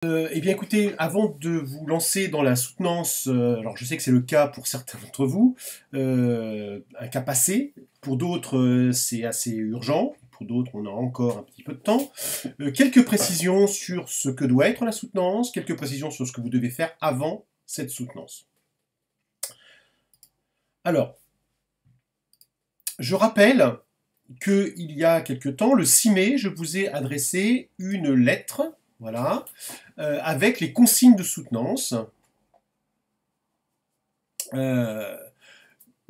Eh bien écoutez, avant de vous lancer dans la soutenance, alors je sais que c'est le cas pour certains d'entre vous, un cas passé, pour d'autres c'est assez urgent, pour d'autres on a encore un petit peu de temps. Quelques précisions sur ce que doit être la soutenance, quelques précisions sur ce que vous devez faire avant cette soutenance. Alors, je rappelle qu'il y a quelque temps, le 6 mai, je vous ai adressé une lettre, voilà, avec les consignes de soutenance.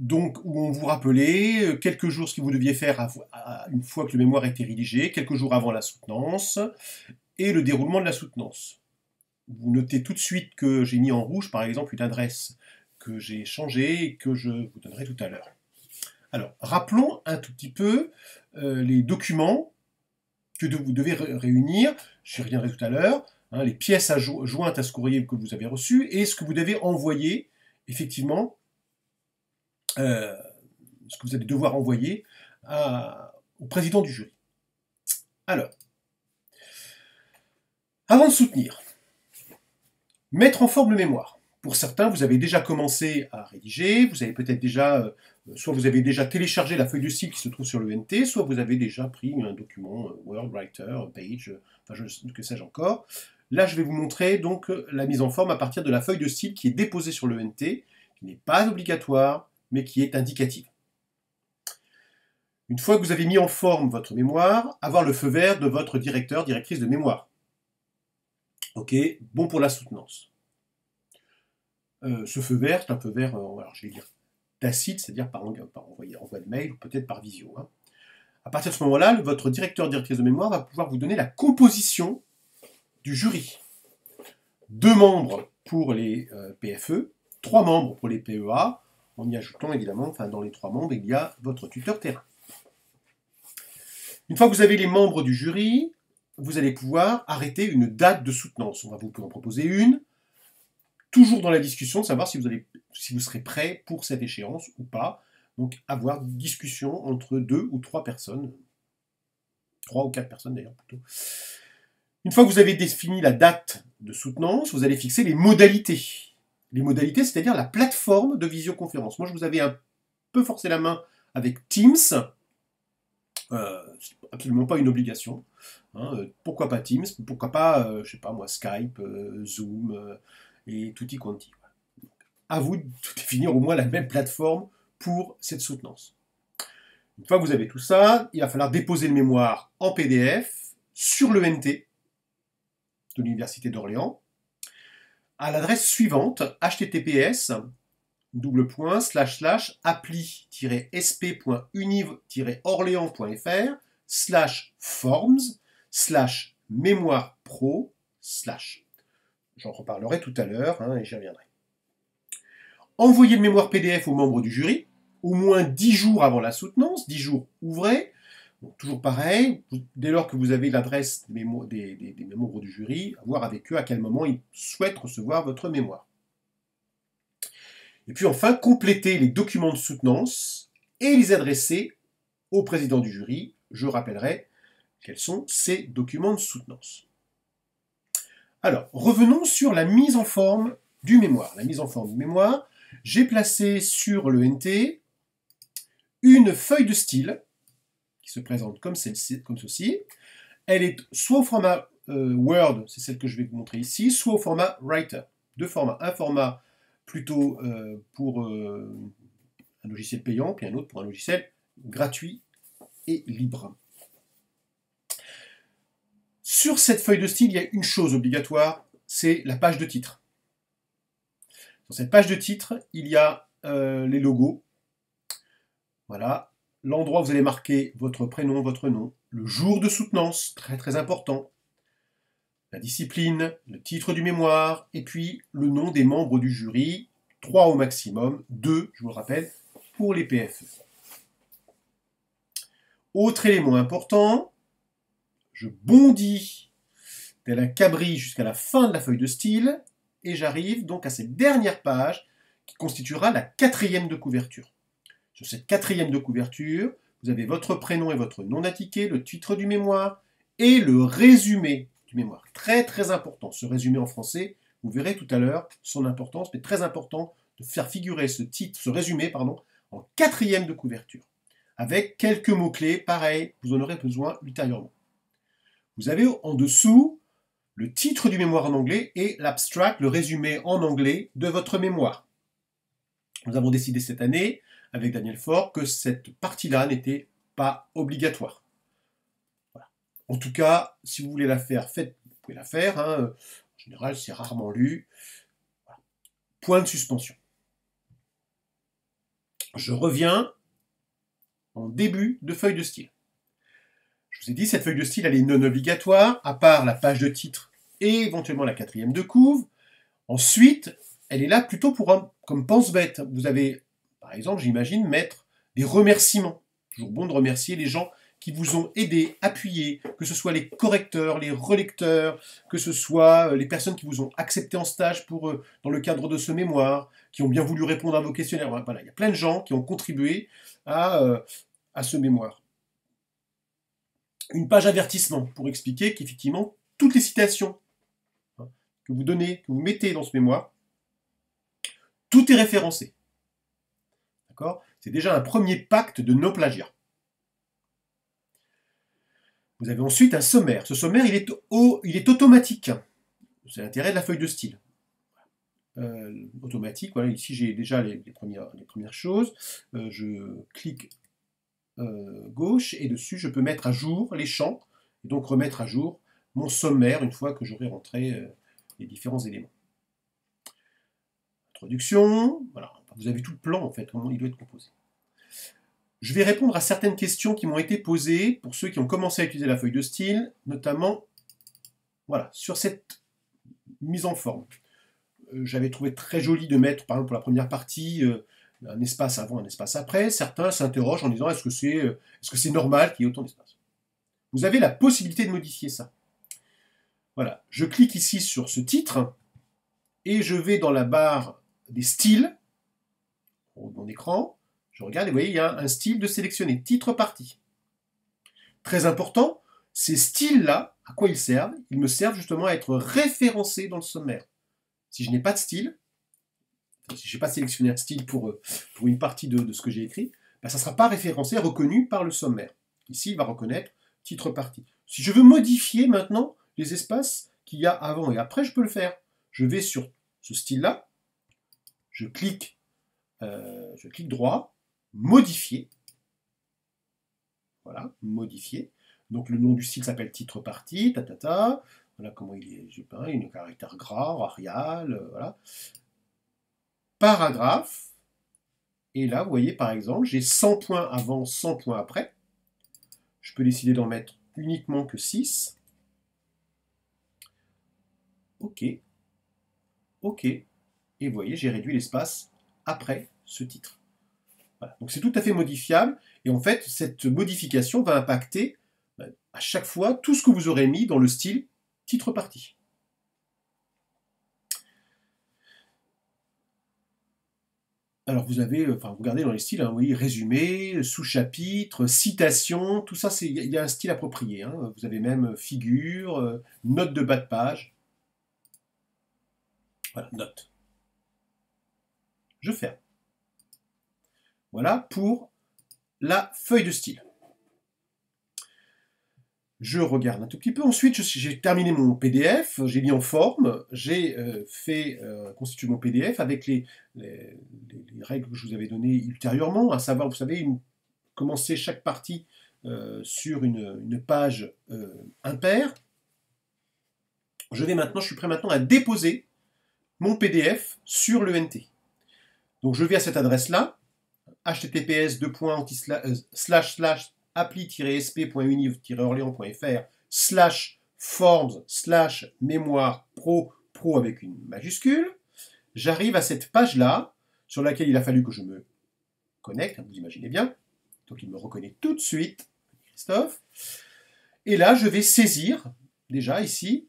Donc, où on vous rappelait quelques jours ce que vous deviez faire une fois que le mémoire était rédigé, quelques jours avant la soutenance, et le déroulement de la soutenance. Vous notez tout de suite que j'ai mis en rouge, par exemple, une adresse que j'ai changée et que je vous donnerai tout à l'heure. Alors, rappelons un tout petit peu les documents que vous devez réunir, j'y reviendrai tout à l'heure, hein, les pièces jointes à ce courrier que vous avez reçu, et ce que vous devez envoyer, effectivement, ce que vous allez devoir envoyer au président du jury. Alors, avant de soutenir, mettre en forme le mémoire. Pour certains, vous avez déjà commencé à rédiger, vous avez peut-être déjà, soit vous avez déjà téléchargé la feuille de style qui se trouve sur le NT, soit vous avez déjà pris un document, Word, Writer, Page, enfin que sais-je encore. Là, je vais vous montrer donc la mise en forme à partir de la feuille de style qui est déposée sur le NT, qui n'est pas obligatoire, mais qui est indicative. Une fois que vous avez mis en forme votre mémoire, avoir le feu vert de votre directeur, directrice de mémoire. Ok, bon pour la soutenance. Ce feu vert, c'est un feu vert, alors je vais dire tacite, c'est-à-dire par envoi de mail ou peut-être par visio. Hein. À partir de ce moment-là, votre directeur, directrice de mémoire va pouvoir vous donner la composition du jury. 2 membres pour les PFE, 3 membres pour les PEA, en y ajoutant évidemment, enfin dans les 3 membres, il y a votre tuteur terrain. Une fois que vous avez les membres du jury, vous allez pouvoir arrêter une date de soutenance. On va vous en proposer une, toujours dans la discussion de savoir si vous serez prêt pour cette échéance ou pas. Donc avoir une discussion entre 2 ou 3 personnes, 3 ou 4 personnes d'ailleurs plutôt. Une fois que vous avez défini la date de soutenance, vous allez fixer les modalités. Les modalités, c'est-à-dire la plateforme de visioconférence. Moi, je vous avais un peu forcé la main avec Teams. C'est absolument pas une obligation. Hein. Pourquoi pas Teams? Pourquoi pas, je sais pas moi, Skype, Zoom et tutti quanti. À vous de définir au moins la même plateforme pour cette soutenance. Une fois que vous avez tout ça, il va falloir déposer le mémoire en PDF sur le NT de l'Université d'Orléans à l'adresse suivante, https://appli-sp.univ-orléans.fr/forms/mémoire-pro/. J'en reparlerai tout à l'heure hein, et j'y reviendrai. Envoyez le mémoire PDF aux membres du jury, au moins 10 jours avant la soutenance, 10 jours ouvrés. Donc, toujours pareil, dès lors que vous avez l'adresse des membres du jury, voir avec eux à quel moment ils souhaitent recevoir votre mémoire. Et puis enfin, compléter les documents de soutenance et les adresser au président du jury. Je rappellerai quels sont ces documents de soutenance. Alors, revenons sur la mise en forme du mémoire. La mise en forme du mémoire, j'ai placé sur le NT une feuille de style qui se présente comme ceci. Elle est soit au format Word, c'est celle que je vais vous montrer ici, soit au format Writer. 2 formats. Un format plutôt pour un logiciel payant, puis un autre pour un logiciel gratuit et libre. Sur cette feuille de style, il y a une chose obligatoire, c'est la page de titre. Sur cette page de titre, il y a les logos. Voilà. L'endroit où vous allez marquer votre prénom, votre nom, le jour de soutenance, très très important, la discipline, le titre du mémoire, et puis le nom des membres du jury, 3 au maximum, 2, je vous le rappelle, pour les PFE. Autre élément important, je bondis tel un cabri jusqu'à la fin de la feuille de style, et j'arrive donc à cette dernière page qui constituera la 4e de couverture. Sur cette 4e de couverture, vous avez votre prénom et votre nom d'indiqué, le titre du mémoire et le résumé du mémoire. Très très important, ce résumé en français, vous verrez tout à l'heure son importance, mais très important de faire figurer ce résumé, en 4e de couverture, avec quelques mots-clés, pareil, vous en aurez besoin ultérieurement. Vous avez en dessous le titre du mémoire en anglais et l'abstract, le résumé en anglais de votre mémoire. Nous avons décidé cette année, avec Daniel Faure, que cette partie-là n'était pas obligatoire. Voilà. En tout cas, si vous voulez la faire, vous pouvez la faire. En général, c'est rarement lu. Voilà. Point de suspension. Je reviens en début de feuille de style. Je vous ai dit, cette feuille de style, elle est non obligatoire, à part la page de titre et éventuellement la 4e de couve. Ensuite, elle est là plutôt comme pense-bête. Vous avez, par exemple, j'imagine, mettre des remerciements. Toujours bon de remercier les gens qui vous ont aidé, appuyé, que ce soit les correcteurs, les relecteurs, que ce soit les personnes qui vous ont accepté en stage dans le cadre de ce mémoire, qui ont bien voulu répondre à vos questionnaires. Voilà, il y a plein de gens qui ont contribué à ce mémoire. Une page avertissement pour expliquer qu'effectivement, toutes les citations que vous donnez, que vous mettez dans ce mémoire, tout est référencé. D'accord ? C'est déjà un premier pacte de non-plagiat. Vous avez ensuite un sommaire. Ce sommaire, il est automatique. C'est l'intérêt de la feuille de style. Automatique, voilà, ici j'ai déjà les premières choses. Je clique gauche et dessus je peux mettre à jour les champs et donc remettre à jour mon sommaire une fois que j'aurai rentré les différents éléments. Introduction, voilà, vous avez tout le plan en fait, comment il doit être composé. Je vais répondre à certaines questions qui m'ont été posées pour ceux qui ont commencé à utiliser la feuille de style, notamment voilà, sur cette mise en forme. J'avais trouvé très joli de mettre, par exemple pour la première partie, un espace avant, un espace après. Certains s'interrogent en disant est-ce que c'est normal qu'il y ait autant d'espace? Vous avez la possibilité de modifier ça. Voilà, je clique ici sur ce titre et je vais dans la barre des styles, au mon écran, je regarde et vous voyez, il y a un style de sélectionner, titre parti. Très important, ces styles-là, à quoi ils servent? Ils me servent justement à être référencés dans le sommaire. Si je n'ai pas de style, si je n'ai pas sélectionné un style pour une partie de ce que j'ai écrit, ben ça ne sera pas référencé, reconnu par le sommaire. Ici, il va reconnaître titre parti. Si je veux modifier maintenant les espaces qu'il y a avant et après, je peux le faire. Je vais sur ce style-là, je clique droit, modifier. Voilà, modifier. Donc le nom du style s'appelle titre parti, Voilà comment il est, j'ai peint, il a un caractère gras, Arial, voilà. Paragraphe. Et là, vous voyez, par exemple, j'ai 100 points avant, 100 points après. Je peux décider d'en mettre uniquement que 6. OK. OK. Et vous voyez, j'ai réduit l'espace après ce titre. Voilà. Donc c'est tout à fait modifiable. Et en fait, cette modification va impacter à chaque fois tout ce que vous aurez mis dans le style titre parti. Alors vous avez, vous regardez dans les styles, vous voyez, résumé, sous-chapitre, citation, tout ça, il y a un style approprié. Vous avez même figure, note de bas de page. Voilà, note. Je ferme. Voilà pour la feuille de style. Je regarde un tout petit peu. Ensuite, j'ai terminé mon PDF, j'ai mis en forme, j'ai constitué mon PDF avec les règles que je vous avais données ultérieurement, à savoir, vous savez, commencer chaque partie sur une page impaire. Je suis prêt maintenant à déposer mon PDF sur l'ENT. Donc je vais à cette adresse-là, https://appli-sp.univ-orléans.fr/forms/mémoire pro avec une majuscule. J'arrive à cette page-là, sur laquelle il a fallu que je me connecte, vous imaginez bien. Donc il me reconnaît tout de suite, Christophe. Et là, je vais saisir, déjà ici,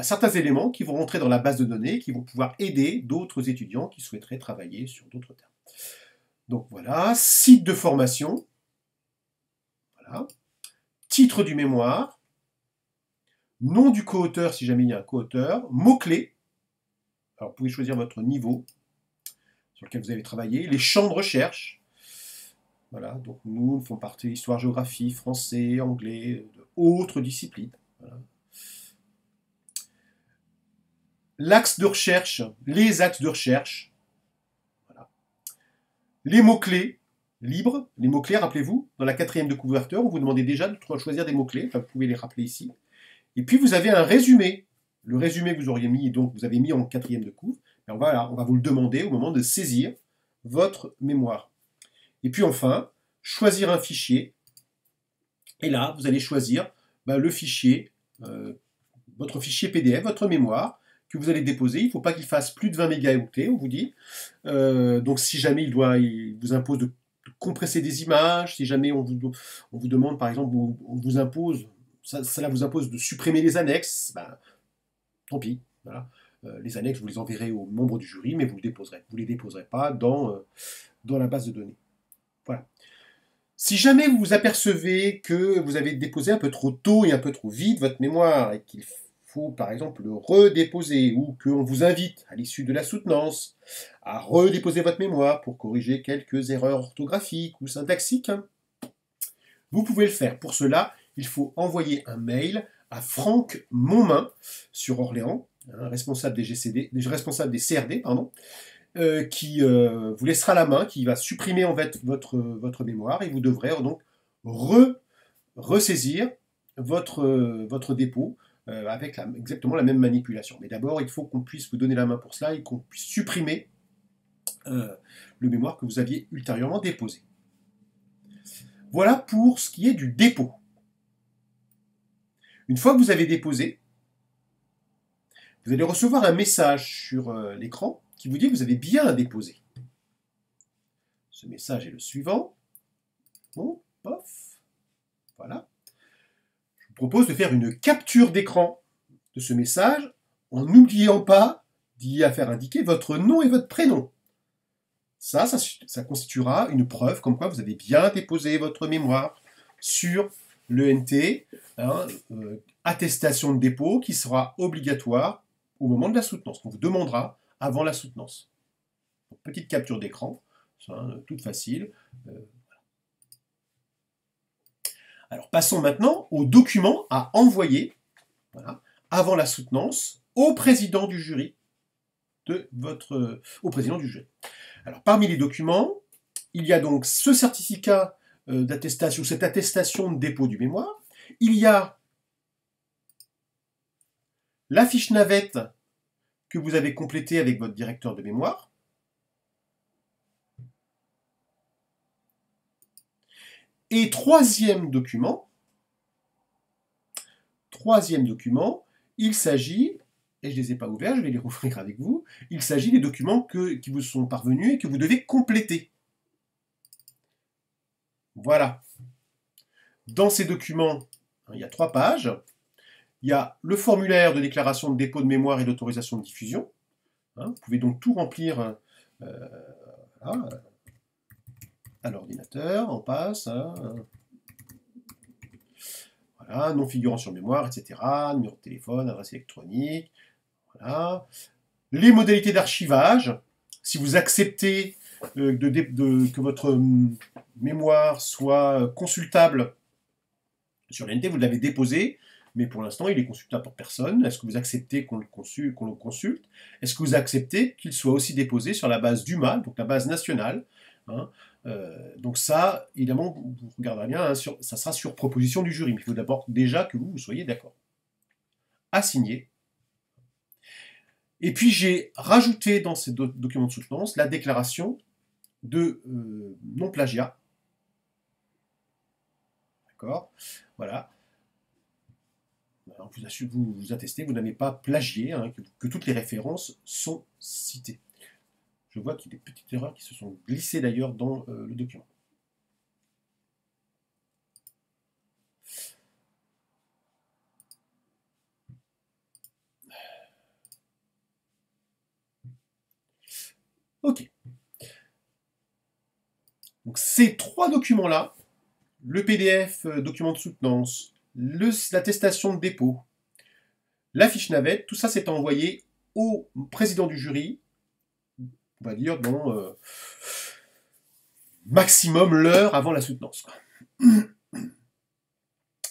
certains éléments qui vont rentrer dans la base de données, qui vont pouvoir aider d'autres étudiants qui souhaiteraient travailler sur d'autres termes. Donc voilà, site de formation, voilà, titre du mémoire, nom du co-auteur si jamais il y a un co-auteur, mots-clés, alors vous pouvez choisir votre niveau sur lequel vous avez travaillé, les champs de recherche, voilà, donc nous font partie histoire, géographie, français, anglais, autres disciplines. Voilà. L'axe de recherche, les axes de recherche, voilà. Les mots-clés libres, les mots-clés, rappelez-vous, dans la 4e de couverture, on vous demandait déjà de choisir des mots-clés, enfin, vous pouvez les rappeler ici. Et puis vous avez un résumé. Le résumé que vous auriez mis, donc vous avez mis en 4e de couve, on va vous le demander au moment de saisir votre mémoire. Et puis enfin, choisir un fichier. Et là, vous allez choisir le fichier, votre fichier PDF, votre mémoire, que vous allez déposer. Il ne faut pas qu'il fasse plus de 20 mégaoctets, on vous dit. Donc si jamais il vous impose de compresser des images, si jamais on vous demande, par exemple, on vous impose, cela vous impose de supprimer les annexes, tant pis. Voilà. Les annexes, vous les enverrez aux membres du jury, mais vous ne les déposerez pas dans la base de données. Voilà. Si jamais vous vous apercevez que vous avez déposé un peu trop tôt et un peu trop vite votre mémoire, et qu'il faut par exemple le redéposer, ou qu'on vous invite à l'issue de la soutenance à redéposer votre mémoire pour corriger quelques erreurs orthographiques ou syntaxiques, vous pouvez le faire. Pour cela, il faut envoyer un mail à Franck Monmain sur Orléans, responsable des CRD, qui vous laissera la main, qui va supprimer en fait votre mémoire, et vous devrez donc ressaisir votre dépôt avec exactement la même manipulation. Mais d'abord, il faut qu'on puisse vous donner la main pour cela et qu'on puisse supprimer le mémoire que vous aviez ultérieurement déposé. Voilà pour ce qui est du dépôt. Une fois que vous avez déposé, vous allez recevoir un message sur l'écran qui vous dit que vous avez bien déposé. Ce message est le suivant. Bon, pof, voilà. Je vous propose de faire une capture d'écran de ce message en n'oubliant pas d'y faire indiquer votre nom et votre prénom. Ça constituera une preuve comme quoi vous avez bien déposé votre mémoire sur l'ENT, attestation de dépôt qui sera obligatoire au moment de la soutenance, qu'on vous demandera avant la soutenance. Donc, petite capture d'écran, toute facile. Alors passons maintenant aux documents à envoyer avant la soutenance au président du jury. Au président du jury. Alors parmi les documents, il y a donc ce certificat d'attestation, cette attestation de dépôt du mémoire. Il y a la fiche navette que vous avez complétée avec votre directeur de mémoire. Et troisième document, il s'agit, et je ne les ai pas ouverts, je vais les rouvrir avec vous, il s'agit des documents qui vous sont parvenus et que vous devez compléter. Voilà. Dans ces documents, il y a 3 pages. Il y a le formulaire de déclaration de dépôt de mémoire et d'autorisation de diffusion. Vous pouvez donc tout remplir à l'ordinateur, on passe. Voilà, nom figurant sur mémoire, etc. Numéro de téléphone, adresse électronique. Voilà. Les modalités d'archivage. Si vous acceptez que votre mémoire soit consultable sur l'ENT, vous l'avez déposé, mais pour l'instant, il est consultable par personne. Est-ce que vous acceptez qu'on le consulte? Est-ce que vous acceptez qu'il soit aussi déposé sur la base d'UMA, donc la base nationale? Donc ça, évidemment, vous regarderez bien, ça sera sur proposition du jury, mais il faut d'abord déjà que vous soyez d'accord. À signer. Et puis j'ai rajouté dans ces documents de soutenance la déclaration de non-plagiat. D'accord? Voilà. Alors, vous attestez, vous n'avez pas plagié, que toutes les références sont citées. Je vois qu'il y a des petites erreurs qui se sont glissées d'ailleurs dans le document. Ok. Donc ces 3 documents-là, le PDF document de soutenance, l'attestation de dépôt, la fiche navette, tout ça c'est envoyé au président du jury, on va dire dans maximum l'heure avant la soutenance.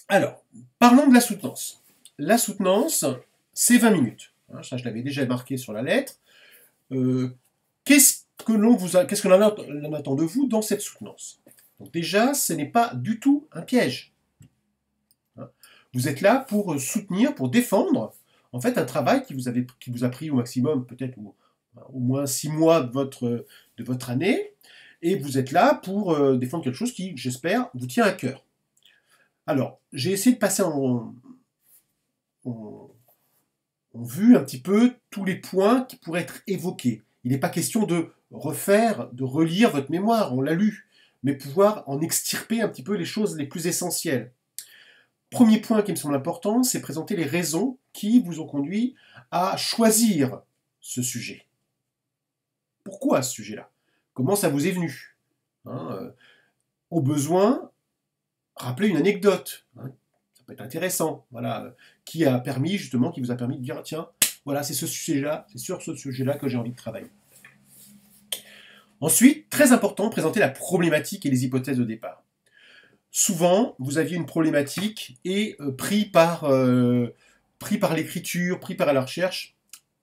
Alors, parlons de la soutenance. La soutenance, c'est 20 minutes. Ça, je l'avais déjà marqué sur la lettre. Qu'est-ce qu'on attend de vous dans cette soutenance? Donc déjà, ce n'est pas du tout un piège. Vous êtes là pour soutenir, pour défendre, en fait, un travail qui vous a pris au maximum, peut-être au moins 6 mois de votre année, et vous êtes là pour défendre quelque chose qui, j'espère, vous tient à cœur. Alors, j'ai essayé de passer en vue un petit peu tous les points qui pourraient être évoqués. Il n'est pas question de relire votre mémoire, on l'a lu, mais pouvoir en extirper un petit peu les choses les plus essentielles. Premier point qui me semble important, c'est présenter les raisons qui vous ont conduit à choisir ce sujet. Pourquoi ce sujet-là? Comment ça vous est venu? Au besoin, rappelez une anecdote. Ça peut être intéressant. Voilà, qui vous a permis de dire, tiens, voilà, c'est ce sujet-là, c'est sur ce sujet-là que j'ai envie de travailler. Ensuite, très important, présenter la problématique et les hypothèses de départ. Souvent, vous aviez une problématique et pris par l'écriture, pris par la recherche,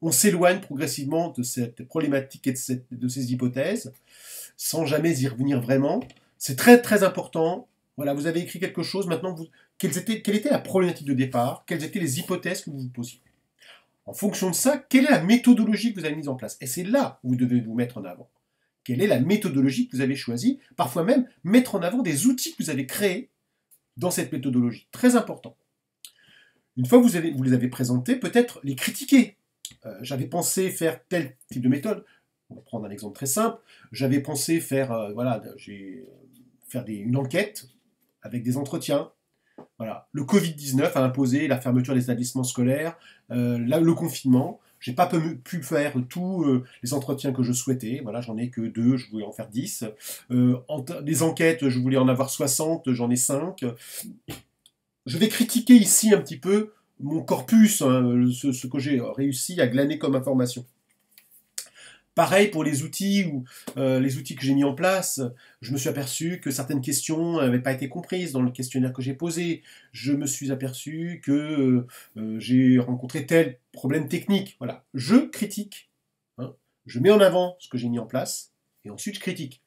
on s'éloigne progressivement de cette problématique et de ces hypothèses, sans jamais y revenir vraiment. C'est très très important. Voilà, vous avez écrit quelque chose, maintenant, quelle était la problématique de départ? Quelles étaient les hypothèses que vous vous posiez? En fonction de ça, quelle est la méthodologie que vous avez mise en place? Et c'est là où vous devez vous mettre en avant. Quelle est la méthodologie que vous avez choisie? Parfois même, mettre en avant des outils que vous avez créés dans cette méthodologie. Très important. Une fois que vous les avez présentés, peut-être les critiquer. J'avais pensé faire tel type de méthode. On va prendre un exemple très simple. J'avais pensé faire une enquête avec des entretiens. Voilà. Le Covid-19 a imposé la fermeture des établissements scolaires, le confinement. Je n'ai pas pu faire tous les entretiens que je souhaitais. Voilà, j'en ai que 2, je voulais en faire 10. Les enquêtes, je voulais en avoir 60, j'en ai 5. Je vais critiquer ici un petit peu mon corpus, ce que j'ai réussi à glaner comme information. Pareil pour les outils que j'ai mis en place, je me suis aperçu que certaines questions n'avaient pas été comprises dans le questionnaire que j'ai posé. Je me suis aperçu que j'ai rencontré tel problème technique. Voilà, je critique, je mets en avant ce que j'ai mis en place, et ensuite je critique.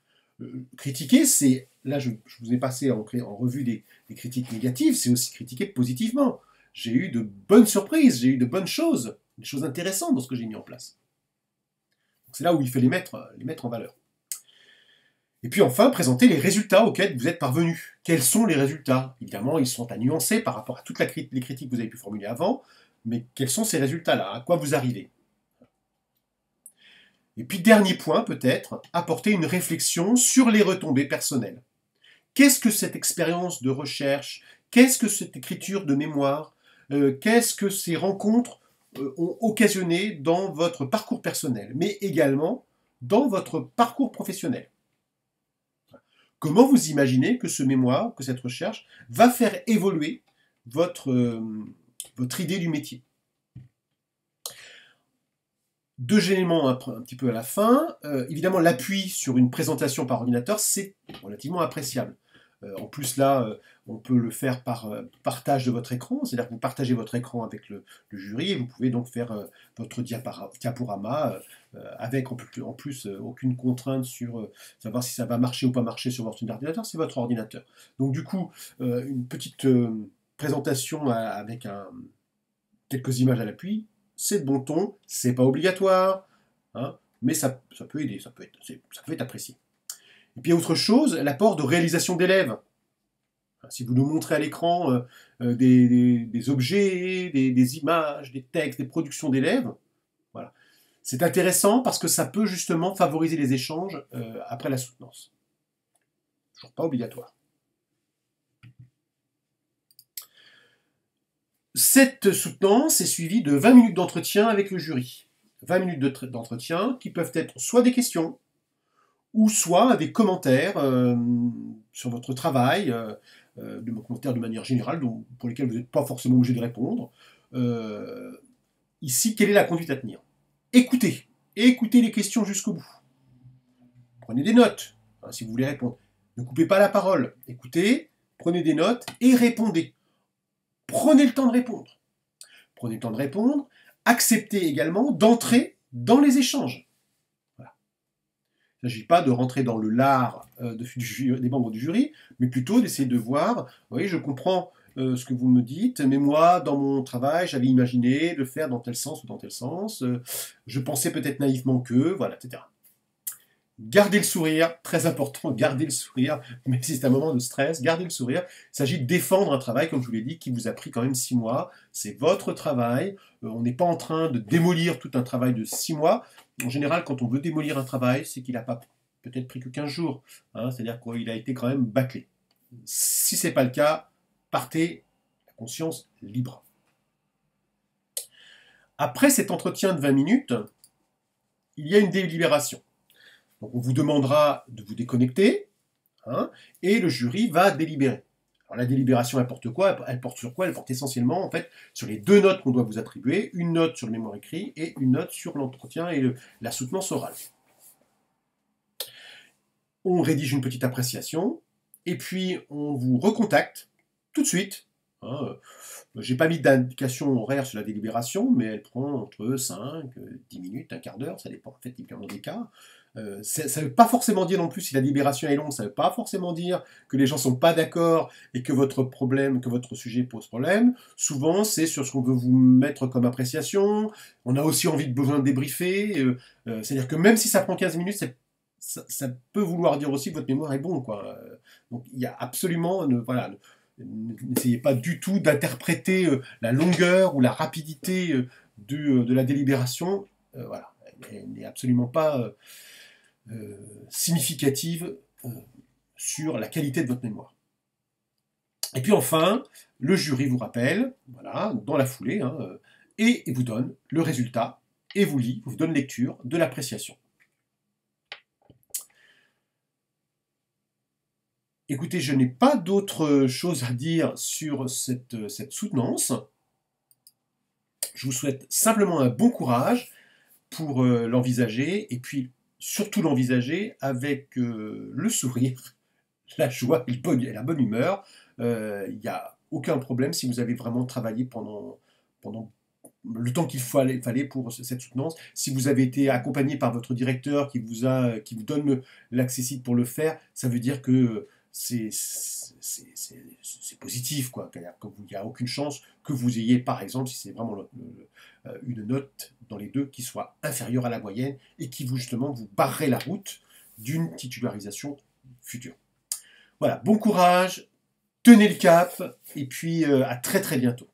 Critiquer, c'est, là je vous ai passé en revue des critiques négatives, c'est aussi critiquer positivement. J'ai eu de bonnes surprises, j'ai eu de bonnes choses, des choses intéressantes dans ce que j'ai mis en place. C'est là où il faut les mettre en valeur. Et puis enfin, présenter les résultats auxquels vous êtes parvenus. Quels sont les résultats? Évidemment, ils sont à nuancer par rapport à toutes les critiques que vous avez pu formuler avant, mais quels sont ces résultats-là? À quoi vous arrivez? Et puis dernier point peut-être, apporter une réflexion sur les retombées personnelles. Qu'est-ce que cette expérience de recherche? Qu'est-ce que cette écriture de mémoire? Qu'est-ce que ces rencontres ont occasionné dans votre parcours personnel, mais également dans votre parcours professionnel? Comment vous imaginez que ce mémoire, que cette recherche, va faire évoluer votre idée du métier? 2 éléments un petit peu à la fin. Évidemment, l'appui sur une présentation par ordinateur, c'est relativement appréciable. En plus, là, on peut le faire par partage de votre écran, c'est-à-dire que vous partagez votre écran avec le jury et vous pouvez donc faire votre diaporama avec en plus aucune contrainte sur savoir si ça va marcher ou pas marcher sur votre ordinateur, c'est votre ordinateur. Donc du coup, une petite présentation avec quelques images à l'appui, c'est de bon ton, c'est pas obligatoire, mais ça peut aider, ça peut être apprécié. Et puis autre chose, l'apport de réalisation d'élèves. Si vous nous montrez à l'écran des objets, des images, des textes, des productions d'élèves, voilà. C'est intéressant parce que ça peut justement favoriser les échanges après la soutenance. Toujours pas obligatoire. Cette soutenance est suivie de 20 minutes d'entretien avec le jury. 20 minutes d'entretien qui peuvent être soit des questions, ou soit des commentaires sur votre travail, des commentaires de manière générale, pour lesquels vous n'êtes pas forcément obligé de répondre. ici, quelle est la conduite à tenir? Écoutez. Écoutez les questions jusqu'au bout. Prenez des notes, hein, si vous voulez répondre. Ne coupez pas la parole. Écoutez, prenez des notes et répondez. Prenez le temps de répondre. Prenez le temps de répondre. Acceptez également d'entrer dans les échanges. Voilà. Il ne s'agit pas de rentrer dans le lard des membres du jury, mais plutôt d'essayer de voir, oui, je comprends ce que vous me dites, mais moi, dans mon travail, j'avais imaginé le faire dans tel sens ou dans tel sens, je pensais peut-être naïvement que, voilà, etc. Gardez le sourire, très important, gardez le sourire, même si c'est un moment de stress, gardez le sourire. Il s'agit de défendre un travail, comme je vous l'ai dit, qui vous a pris quand même 6 mois. C'est votre travail. On n'est pas en train de démolir tout un travail de 6 mois. En général, quand on veut démolir un travail, c'est qu'il n'a pas peut-être pris que 15 jours. Hein, c'est-à-dire qu'il a été quand même bâclé. Si ce n'est pas le cas, partez, la conscience libre. Après cet entretien de 20 minutes, il y a une délibération. Donc on vous demandera de vous déconnecter, hein, et le jury va délibérer. Alors la délibération, elle porte quoi? Elle porte sur quoi? Elle porte essentiellement en fait sur les 2 notes qu'on doit vous attribuer, une note sur le mémoire écrit et une note sur l'entretien et la soutenance orale. On rédige une petite appréciation, et puis on vous recontacte tout de suite. Hein, j'ai pas mis d'indication horaire sur la délibération, mais elle prend entre 5, 10 minutes, un quart d'heure, ça dépend en fait évidemment des cas. Ça ne veut pas forcément dire non plus, si la délibération est longue, ça ne veut pas forcément dire que les gens ne sont pas d'accord et que votre sujet pose problème. Souvent, c'est sur ce qu'on veut vous mettre comme appréciation. On a aussi besoin de débriefer. C'est-à-dire que même si ça prend 15 minutes, ça peut vouloir dire aussi que votre mémoire est bon, quoi. Donc il y a absolument... voilà, n'essayez pas du tout d'interpréter la longueur ou la rapidité de la délibération. Voilà, elle n'est absolument pas... significative sur la qualité de votre mémoire. Et puis enfin, le jury vous rappelle, voilà, dans la foulée, hein, et vous donne le résultat, et vous donne lecture de l'appréciation. Écoutez, je n'ai pas d'autre chose à dire sur cette soutenance. Je vous souhaite simplement un bon courage pour l'envisager, et puis surtout l'envisager avec le sourire, la joie et la bonne humeur. Il n'y a aucun problème si vous avez vraiment travaillé pendant le temps qu'il fallait pour cette soutenance. Si vous avez été accompagné par votre directeur qui vous donne l'accessible pour le faire, ça veut dire que c'est positif, quoi. Il n'y a aucune chance que vous ayez, par exemple, si c'est vraiment une note dans les deux qui soit inférieure à la moyenne et qui justement vous barrerait la route d'une titularisation future. Voilà, bon courage, tenez le cap et puis à très très bientôt.